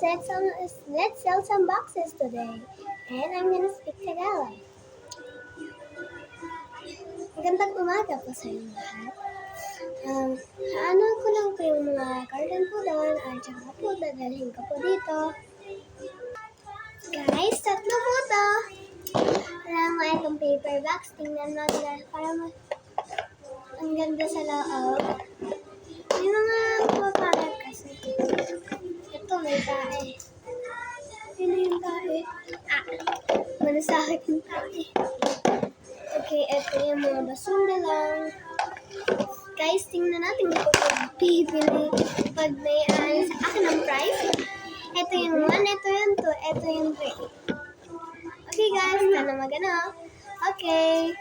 let's sell some boxes today. And I'm gonna speak Tagalog. Magandang umaga po sa inyo lahat. Ano ko lang po yung mga carton po doon at saka po dadalhin ko po dito. Guys, tatlo po to. Alam mo itong paper box. Tingnan mo ang ganda sa loob. May mga papalat kasi. Ito may tae. Sino yung tae? Manasakit yung tae. Okay, ito yung mga basura lang. Guys, tingnan natin kung pipili pag may sa akin ang price. Ito yung 1, ito yung 2, ito yung 3. Okay guys, sana magano. Okay.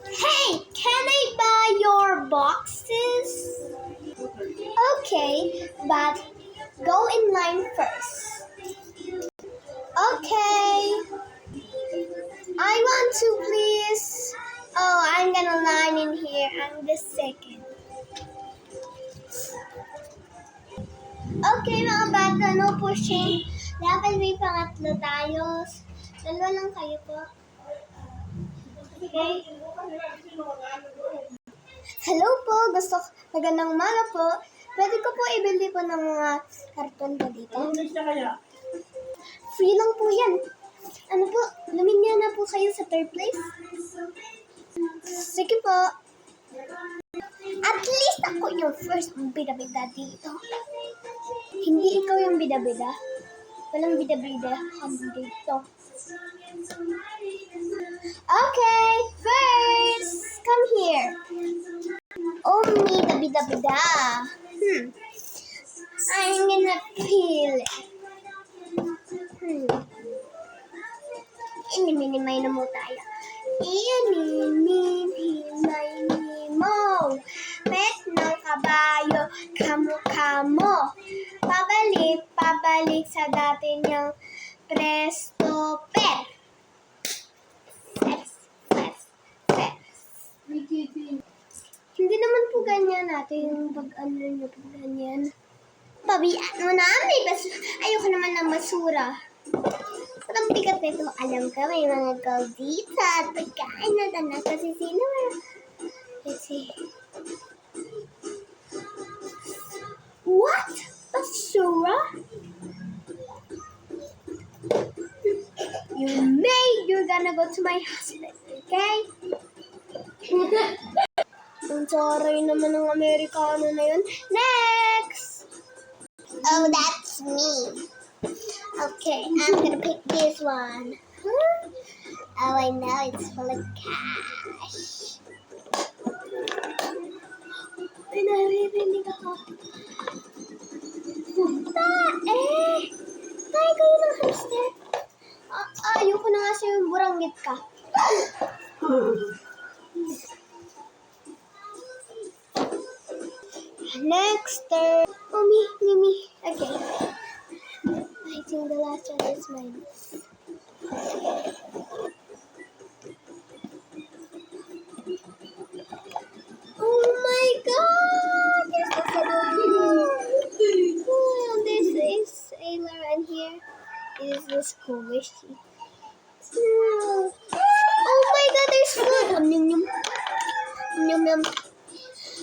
Hey, can I buy your boxes? Okay, but go in line first. Okay. I want to please. Oh, I'm gonna line in here. I'm the second. Okay mga bata, no pushing. Dapat may pangatlo tayo. Dalawa lang kayo po. Okay. Hello po, magandang umaga po. Pwede ko po ibili po ng mga karton po dito. Free lang po yan. Ano po, luminya na po kayo sa third place? Sige po. At least ako yung first bida-bida dito. Hindi ikaw yung bida-bida. Walang bida-bida dito. Okay, first, come here. Oh, me, the bida-bida. I'm gonna peel it. Iniminimay na mo tayo. Iniminimay mo. Pet ng kabayo, kamo-kamo. Pabalik sa dati niyang presto per. Hindi naman po ganyan natin yung pag-ano nyo po ganyan. Pabian mo na, ayoko naman ng basura. Ang bigat nito, alam ka, may mga gold dito at pagkain na tanak kasi sino. Let's see. What? Basura? You're gonna go to my husband, okay? Ang sorry naman ng Amerikano na yun. Next! Oh, that's me. Okay, I'm gonna pick this one. Oh, I know, it's full of cash. Ay, naririnig ako. Tayo kayo ng hamster. Ayoko na nga sa'yo yung buranggit ka. Next, oh, me. Okay. I think the last one is mine. Oh my God! This is Sailor, and here is the squishy. Oh my God! There's food. Yum.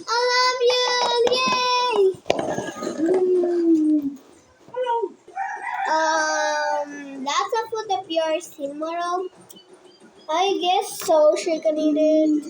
I love you! Yay! That's a food of yours, Silmaril. I guess so. She can eat it.